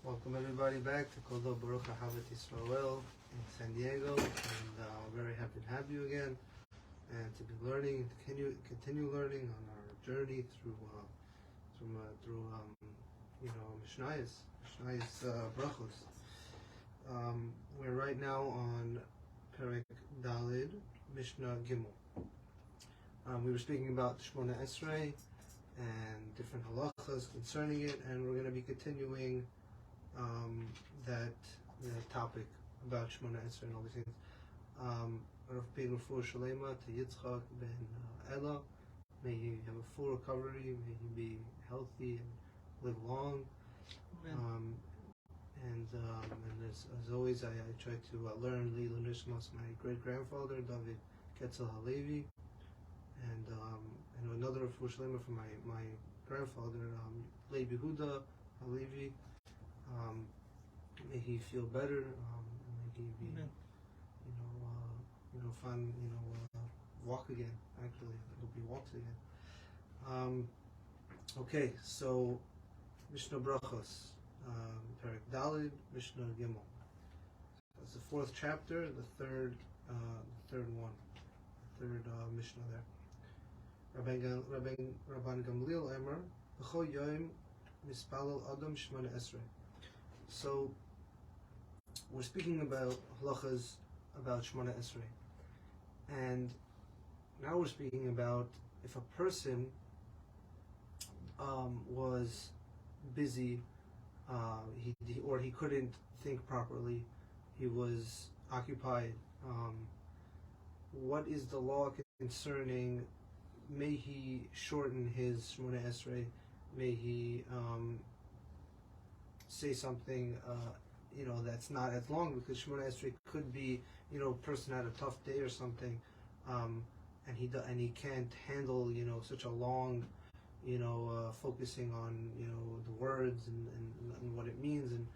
Welcome everybody back to KOLLEL Baruch A'Ahavat Israel in San Diego, and we're very happy to have you again, and to be learning, continue learning on our journey through Mishnayos brachos. We're right now on Perek Dalid, Mishnah Gimel. We were speaking about Shmona Esrei and different halachas concerning it, and we're going to be continuing that topic about Shmona Esrei and all these things. REFUAH SHELEMAH to Yitzchak ben Ella. May he have a full recovery. May he be healthy and live long. And as always, I try to learn L'ilui Nishmas, my great grandfather David Getzel Halevi, and another REFUAH SHELEMAH from my grandfather Levi Huda Halevi. May he feel better. May he be, walk again. Actually, I hope he walks again. Okay, so Mishnah Brachos, Perek Dalid, Mishnah Gimel. That's the fourth chapter, the third Mishnah there. Rabban Gamliel Emer, B'chol Yom Mispalel Adam Shmona Esrei. So we're speaking about halachas about Shmona Esrei, and now we're speaking about if a person was busy, he couldn't think properly, he was occupied. What is the law concerning? May he shorten his Shmona Esrei? May he say something that's not as long, because Shmona Esrei could be a person had a tough day or something, and he can't handle such a long focusing on the words and what it means, and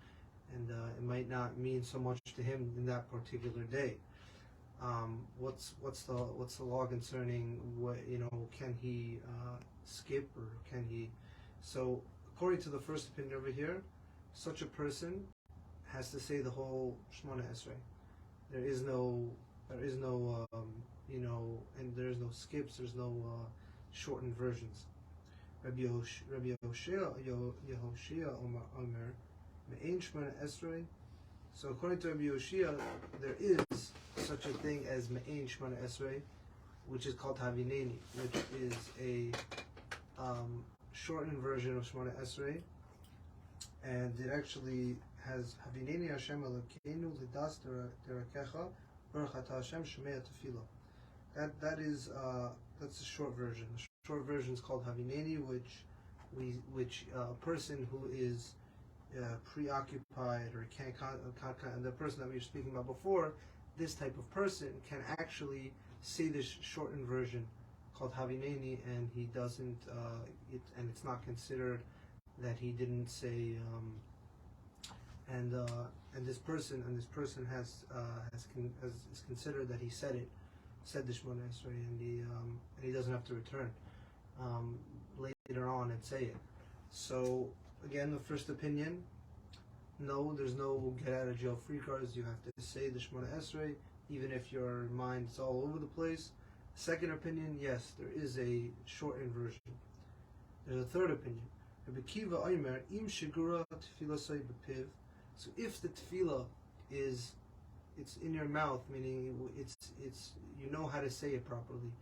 it might not mean so much to him in that particular day. What's the law concerning what can he skip, or can he? So according to the first opinion over here, such a person has to say the whole Shmona Esrei. There is no and there's no skips. There's no shortened versions. Rabbi Yehoshia Omer Me'ein Shmona Esrei. So according to Rabbi Yehoshia, there is such a thing as Me'ein Shmona Esrei, which is called Havineni, which is a shortened version of Shmona Esrei, and it actually has Havineni Hashem Elokeinu Lidas Derakecha Baruch Atah Hashem Shemei Tefillah. That's the short version. The short version is called Havineni, which a person who is preoccupied or can't, the person that we were speaking about before, this type of person can actually say this shortened version called Havineni, and he doesn't, and it's not considered that he didn't say, and this person is considered that he said the Shmona Esrei, and he doesn't have to return later on and say it. So again, the first opinion, no, there's no get out of jail free cards. You have to say the Shmona Esrei, even if your mind is all over the place. Second opinion, yes, there is a shortened version. There's a third opinion. So if the tefillah it's in your mouth, meaning it's you know how to say it properly,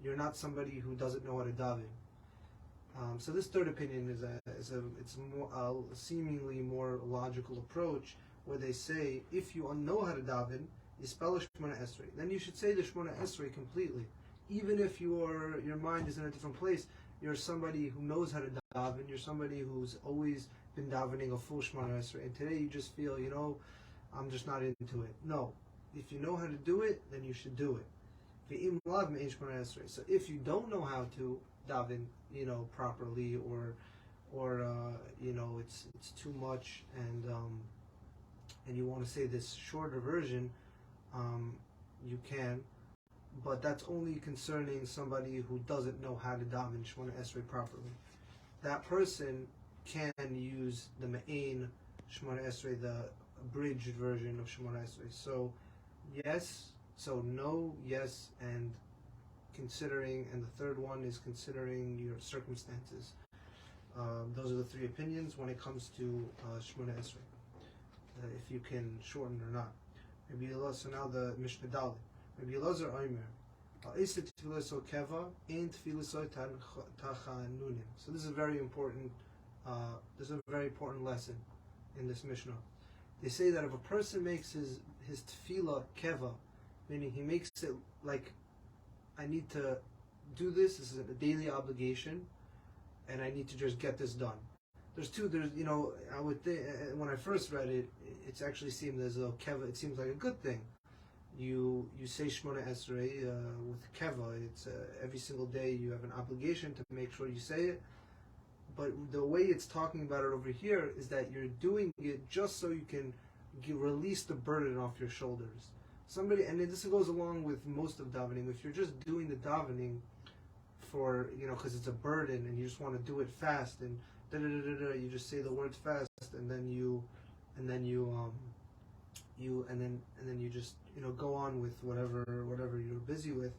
you're not somebody who doesn't know how to daven. So this third opinion is a seemingly more logical approach, where they say if you know how to daven, you spell a Shmona Esrei, then you should say the Shmona Esrei completely, even if your mind is in a different place. You're somebody who knows how to daven. You're somebody who's always been davening a full Shmona Esrei, and today you just feel, I'm just not into it. No, if you know how to do it, then you should do it. So if you don't know how to daven, properly, or it's too much, and you want to say this shorter version, you can. But that's only concerning somebody who doesn't know how to daven Shmona Esrei properly. That person can use the Me'ein Shemona Esrei, the abridged version of Shemona Esrei. So yes, so no, yes, and considering, and the third one is considering your circumstances. Those are the three opinions when it comes to Shemona Esrei, if you can shorten or not. Maybe so now the Mishnah Dalit. Maybe Elazar Omer. So this is a very important. This is a very important lesson in this Mishnah. They say that if a person makes his tefillah keva, meaning he makes it like, I need to do this. This is a daily obligation, and I need to just get this done. There's I would think when I first read it, it's actually seemed as though keva. It seems like a good thing. You say Shemona Esrei with keva. It's every single day you have an obligation to make sure you say it. But the way it's talking about it over here is that you're doing it just so you can release the burden off your shoulders. And this goes along with most of davening. If you're just doing the davening for, because it's a burden and you just want to do it fast and you just say the words fast and then you just go on with whatever you're busy with.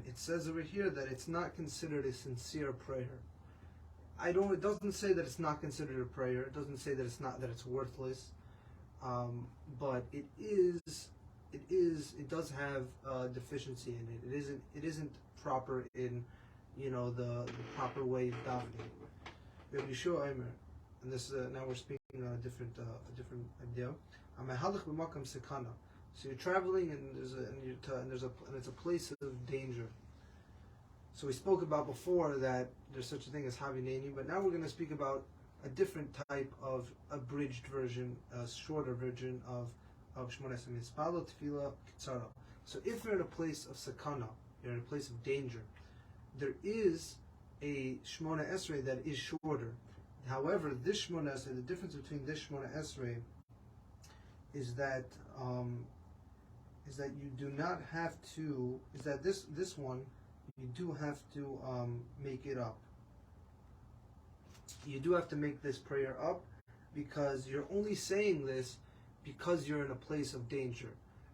It says over here that it's not considered a sincere prayer. It doesn't say that it's not considered a prayer. It doesn't say that it's worthless. But it does have deficiency in it. It isn't proper in, the proper way of davening. Rabbi Yeshua Omer, and this now we're speaking on a different idea. So you're traveling and it's a place of danger. So we spoke about before that there's such a thing as Havineni, but now we're going to speak about a different type of abridged version, a shorter version of Shemona Esrei. Mispalo Tefillah Kitzara. So if you're in a place of sakana, you're in a place of danger, there is a Shemona Esrei that is shorter. However, this Shemona Esrei, the difference between this Shemona Esrei is that you do not have to. Is that this one you do have to make it up. You do have to make this prayer up because you're only saying this because you're in a place of danger.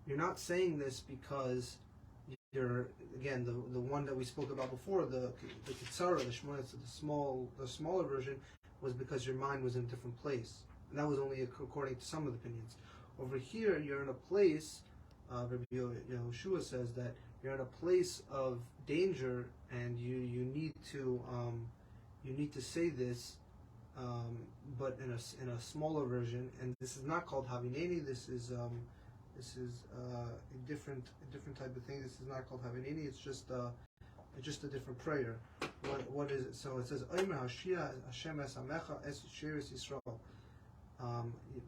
You're not saying this because you're, again, the one that we spoke about before, the Kitzara, the Shemona, the smaller version, was because your mind was in a different place. And that was only according to some of the opinions. Over here, you're in a place, Rabbi Yehoshua says that you're in a place of danger, and you need to say this, but in a smaller version. And this is not called Havineni. This is a different type of thing. This is not called Havineni. It's just a different prayer. What is it? So it says Omer Hashia Hashem Esamecha Es Sheres Yisrael.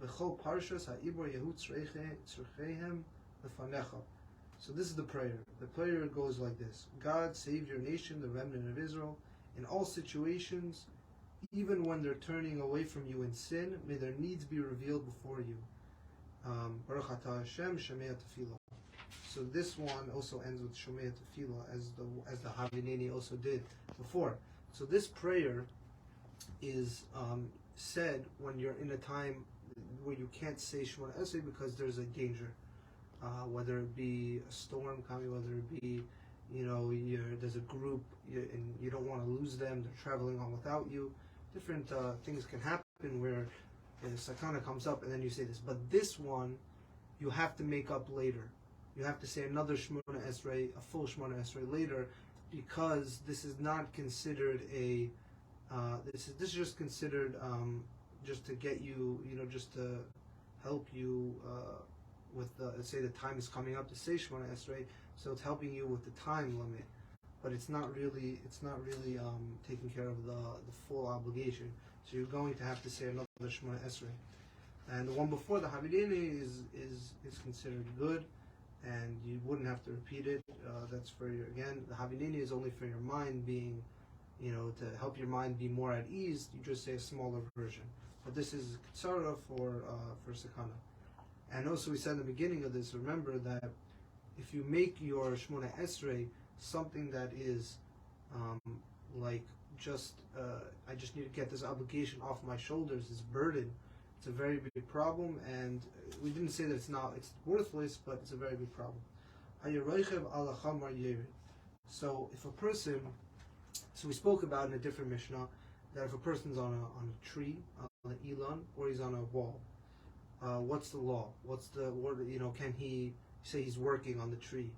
B'chol Parshas Ha'ibor Yehu Tzreichehem Lefanecha. So this is the prayer. The prayer goes like this: God, save your nation, the remnant of Israel, in all situations, even when they're turning away from you in sin. May their needs be revealed before you. Baruch Atah Hashem Shemei Tefillah. So this one also ends with Shemei Tefillah, as the Havineni also did before. So this prayer is said when you're in a time where you can't say Shemona Esrei because there's a danger. Whether it be a storm coming, whether it be, there's a group and you don't want to lose them, they're traveling on without you. Different things can happen where the sakana comes up and then you say this. But this one, you have to make up later. You have to say another Shemona Esrei, a full Shemona Esrei later, because this is not considered a. This is just considered just to get you, just to help you. With let's say the time is coming up to say Shemona Esrei, so it's helping you with the time limit, but it's not really taking care of the full obligation. So you're going to have to say another Shemona Esrei, and the one before the Havineni is considered good, and you wouldn't have to repeat it. That's for your, again, the Havineni is only for your mind being, to help your mind be more at ease. You just say a smaller version, but this is Kitzara for Sakana. And also we said in the beginning of this, remember that if you make your Shemona Esrei something that is like just, I just need to get this obligation off my shoulders, this burden, It's a very big problem, and we didn't say that it's worthless, but it's a very big problem. So if a person, so we spoke about in a different Mishnah, that if a person's on a tree, on an Elon, or he's on a wall, what's the law? Can he say he's working on the tree?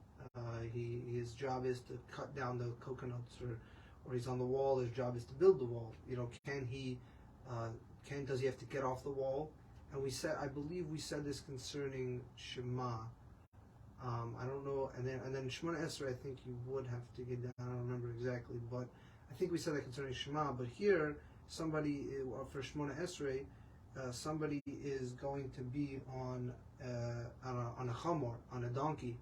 His job is to cut down the coconuts, or he's on the wall, his job is to build the wall. Does he have to get off the wall? And I believe we said this concerning Shema. I don't know, and then Shemona Esrei, I think you would have to get down. I don't remember exactly, but I think we said that concerning Shema. But here, somebody for Shemona Esrei, somebody is going to be on a chamor, on a donkey,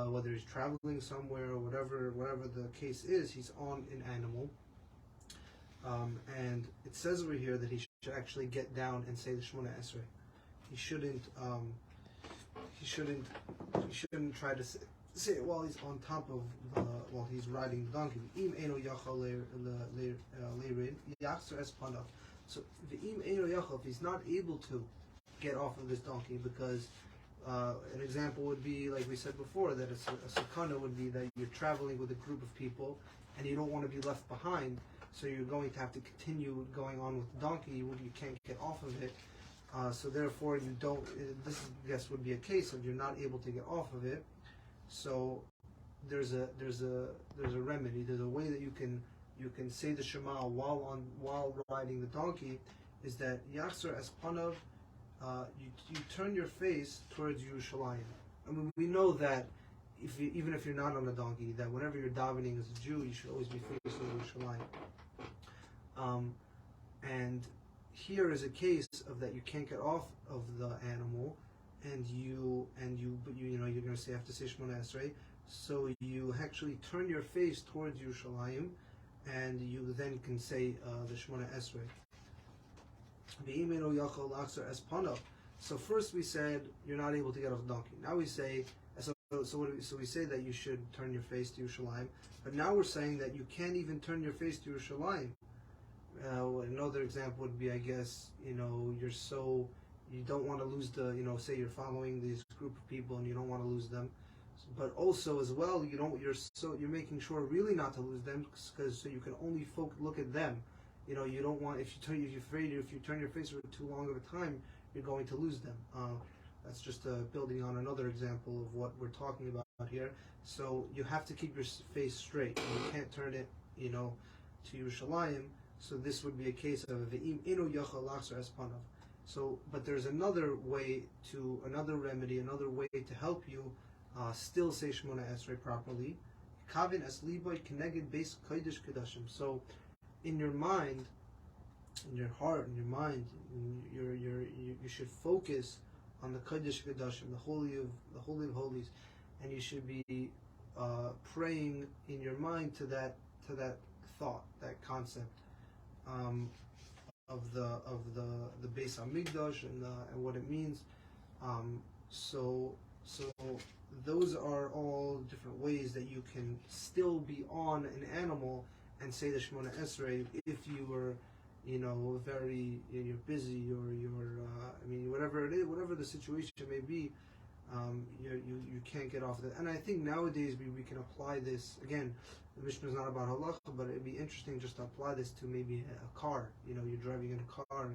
whether he's traveling somewhere or whatever the case is. He's on an animal, and it says over here that he should actually get down and say the Shemona Esrei. He shouldn't try to say it while he's on top of while he's riding the donkey. So if he's not able to get off of this donkey, because an example would be, like we said before, that a sakana would be that you're traveling with a group of people and you don't want to be left behind, so you're going to have to continue going on with the donkey. You can't get off of it. So therefore, you don't. This, I guess, would be a case of you're not able to get off of it. So there's a remedy. There's a way that you can say the Shema while riding the donkey. Is that Yachzer Espanav? You turn your face towards Yerushalayim. I mean, we know that even if you're not on a donkey, that whenever you're davening as a Jew, you should always be facing Yerushalayim. And here is a case of that you can't get off of the animal, and you're going to say, have to say Shemona Esrei, so you actually turn your face towards Yerushalayim, and you then can say the Shemona Esrei. So first we said you're not able to get off the donkey. Now we say so we say that you should turn your face to Yerushalayim, but now we're saying that you can't even turn your face to Yerushalayim. Another example would be, I guess, you don't want to lose say you're following this group of people and you don't want to lose them, but also as well, you're making sure really not to lose them, because so you can only look at them. You don't want, if you turn your face for too long of a time, you're going to lose them. That's just building on another example of what we're talking about here. So you have to keep your face straight. You can't turn it, to Yerushalayim. So this would be a case of ve'im eno yachal lachzer espanav. So, but there's another remedy, another way to help you still say Shemona Esrei properly. Kavin es liboy keneged beis kodesh kedashim. So, in your mind, in your heart, in your mind, you should focus on the kodesh kedashim, the holy of holies, and you should be praying in your mind to that thought, that concept. Of the Beis Hamikdash and what it means. So those are all different ways that you can still be on an animal and say the Shemona Esrei if you were, you're busy, or whatever it is, whatever the situation may be. You can't get off of that. And I think nowadays we can apply this. Again, the Mishnah is not about halacha, but it'd be interesting just to apply this to maybe a car. You're driving in a car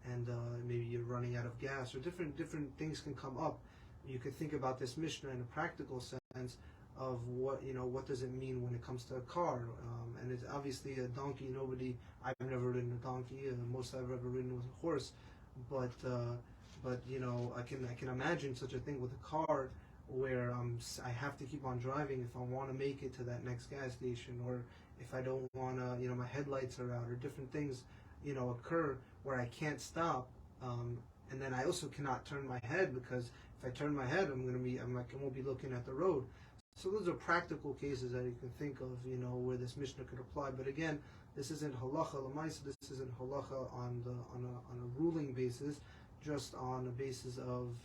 and maybe you're running out of gas, or different things can come up. You could think about this Mishnah in a practical sense of what does it mean when it comes to a car. And it's obviously a donkey. I've never ridden a donkey. Most I've ever ridden was a horse. But I can imagine such a thing with a car, where I have to keep on driving if I want to make it to that next gas station, or if I don't want to, my headlights are out, or different things, occur where I can't stop, and then I also cannot turn my head, because if I turn my head, I won't be looking at the road. So those are practical cases that you can think of, where this Mishnah could apply. But again, this isn't halacha l'maisa. This isn't halacha on a ruling basis, just on a basis of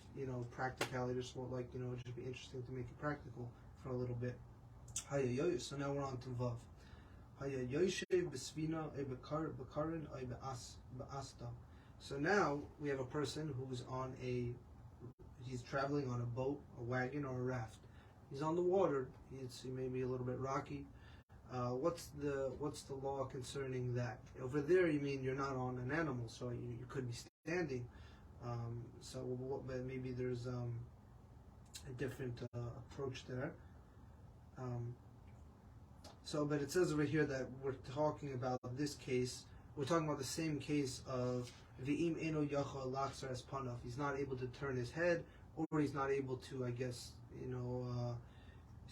practicality. Just more like it'd just be interesting to make it practical for a little bit. So now we're on to Vav. So now we have a person who's he's traveling on a boat, a wagon, or a raft. He's on the water. He may be a little bit rocky. What's the law concerning that? Over there, you mean you're not on an animal, so you could be standing. But maybe there's a different approach there. But it says over here that we're talking about this case. We're talking about the same case of V'im eno yachal lachzar es panav. He's not able to turn his head, or he's not able to, he's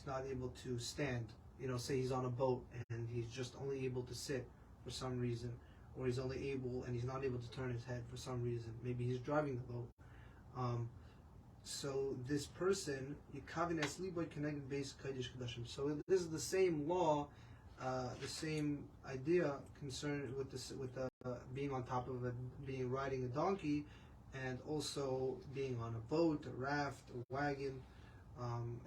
not able to stand. Say he's on a boat and he's just only able to sit for some reason, or he's not able to turn his head for some reason. Maybe he's driving the boat. So this person, so this is the same law, the same idea concerned with being on top of riding a donkey, and also being on a boat, a raft, a wagon,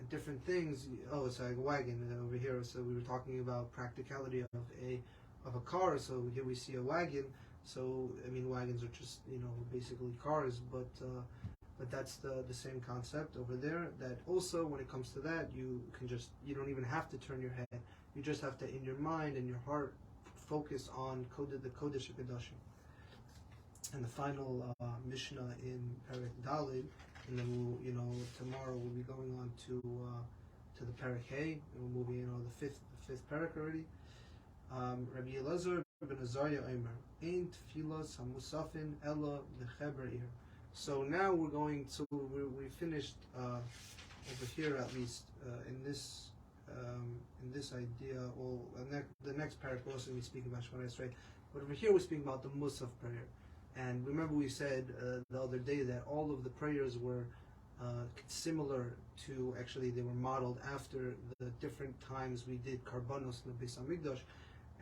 different things. Oh, it's like a wagon over here. So we were talking about practicality of a car. So here we see a wagon. So wagons are just basically cars, but that's the same concept over there. That also, when it comes to that, you don't even have to turn your head. You just have to, in your mind and your heart, focus on the Kodesh HaKadoshim. And the final Mishnah in Perek Dalid, and then tomorrow we'll be going on to the Perek Hey, and we'll move the fifth Perek already. Rabbi Elazar ben Azariah Omer, Ein Tfilas HaMusafin Ella Lecheber Ir. So now we're going to, we finished over here at least in this idea. Well, the next paragraph we're also going to be speaking about Shemona Esrei, but over here we're speaking about the Musaf prayer. And remember we said the other day that all of the prayers were similar to, actually they were modeled after the different times we did Karbanos in the Beis HaMikdash,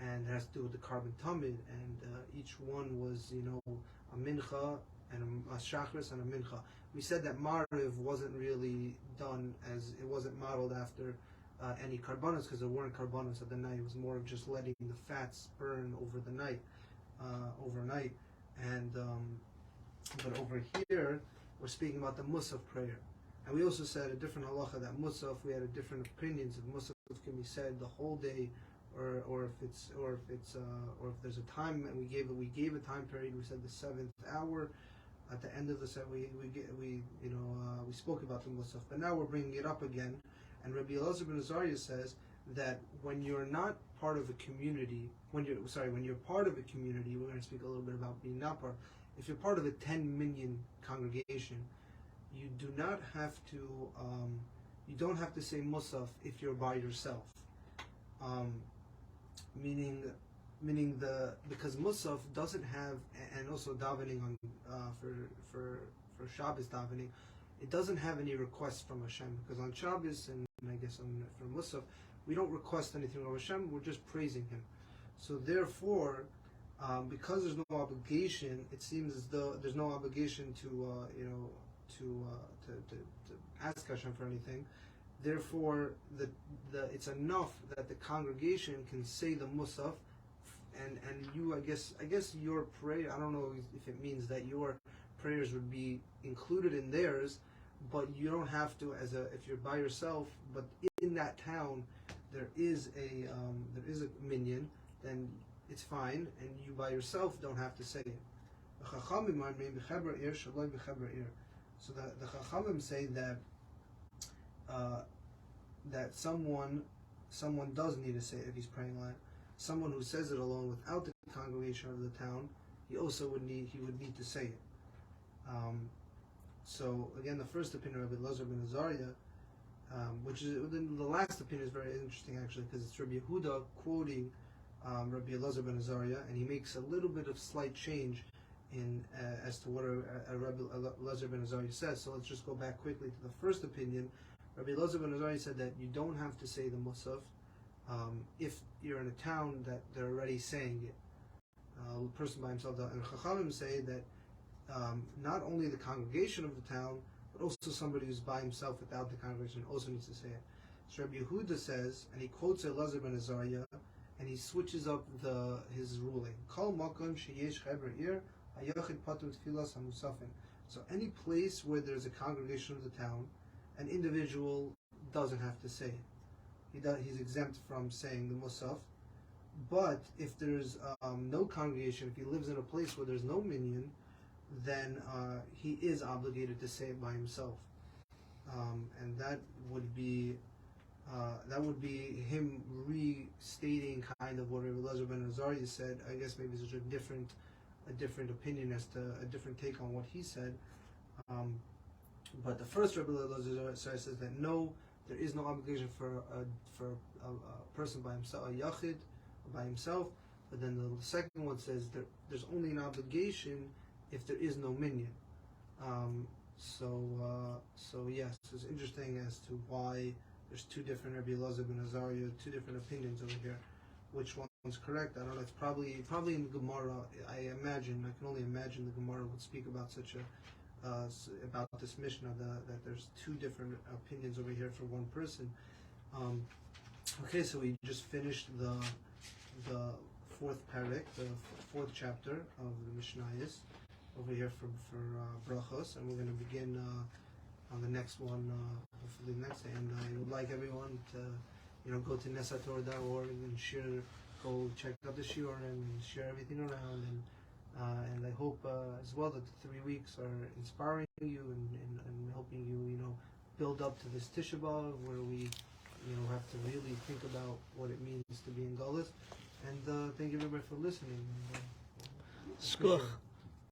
and it has to do with the Karban Tamid, and each one was a mincha and a shachris and a mincha. We said that Mariv wasn't really done as, it wasn't modeled after any karbanos, because there weren't karbanos at the night. It was more of just letting the fats burn over the night, overnight. And but over here we're speaking about the musaf prayer, and we also said a different halacha that musaf, we had different opinions if musaf can be said the whole day, or if there's a time, and we gave a time period. We said the 7th hour. At the end of the set, we spoke about the musaf, but now we're bringing it up again. And Rabbi Elazar ben Azariah says that when you're not part of a community, when you're part of a community, we're going to speak a little bit about being not part. If you're part of a 10 million congregation, you do not have to, you don't have to say musaf if you're by yourself. Because musaf doesn't have, and also davening on for Shabbos davening, it doesn't have any requests from Hashem, because on Shabbos and I guess for musaf, we don't request anything from Hashem, we're just praising Him. So therefore, because there's no obligation, it seems as though there's no obligation to ask Hashem for anything. Therefore, it's enough that the congregation can say the musaf, and you, I guess your prayer, I don't know if it means that your prayers would be included in theirs, but you don't have to if you're by yourself. But in that town there is a minyan, then it's fine, and you by yourself don't have to say it. So the Chachamim say that someone does need to say it if he's praying alone. Someone who says it alone without the congregation of the town, he would need to say it. So again, the first opinion of Rabbi Elazar ben Azariah, which is the last opinion, is very interesting actually, because it's Rabbi Yehuda quoting Rabbi Elazar ben Azariah, and he makes a little bit of slight change in as to what Rabbi Elazar ben Azariah says. So let's just go back quickly to the first opinion. Rabbi Elazar ben Azariah said that you don't have to say the musaf if you're in a town that they're already saying it. A person by himself. And Chachamim say that not only the congregation of the town, but also somebody who's by himself without the congregation also needs to say it. So Rabbi Yehuda says, and he quotes Elazar ben Azariah, and he switches up his ruling. Kol makom sheyesh cheber ir Hayachid Patur Tfilas HaMusafin. So any place where there's a congregation of the town, an individual doesn't have to say it. He's exempt from saying the Musaf. But if there's no congregation, if he lives in a place where there's no minyan, then he is obligated to say it by himself. And that would be him restating kind of what Rabbi Elazar ben Azariah said. I guess maybe it's a different opinion as to a different take on what he said. But the first Rabbi Elazar says that no, there is no obligation for a person by himself, a yachid by himself. But then the second one says there's only an obligation if there is no minyan. So yes, it's interesting as to why there's two different Rabbi Elazar ben Azariah, two different opinions over here. Which one's correct? I don't know. It's probably in the Gemara. I can only imagine the Gemara would speak about such about this Mishnah that there's two different opinions over here for one person. Okay, so we just finished the fourth parak, the fourth chapter of the Mishnayos over here for brachos, and we're going to begin on the next one, hopefully next day. And I would like everyone to, go to nesator.org and go check out the shiur and share everything around. And I hope as well that the 3 weeks are inspiring you and helping you, build up to this Tisha B'Av where we, have to really think about what it means to be in Gullus. And thank you everybody for listening. Skach.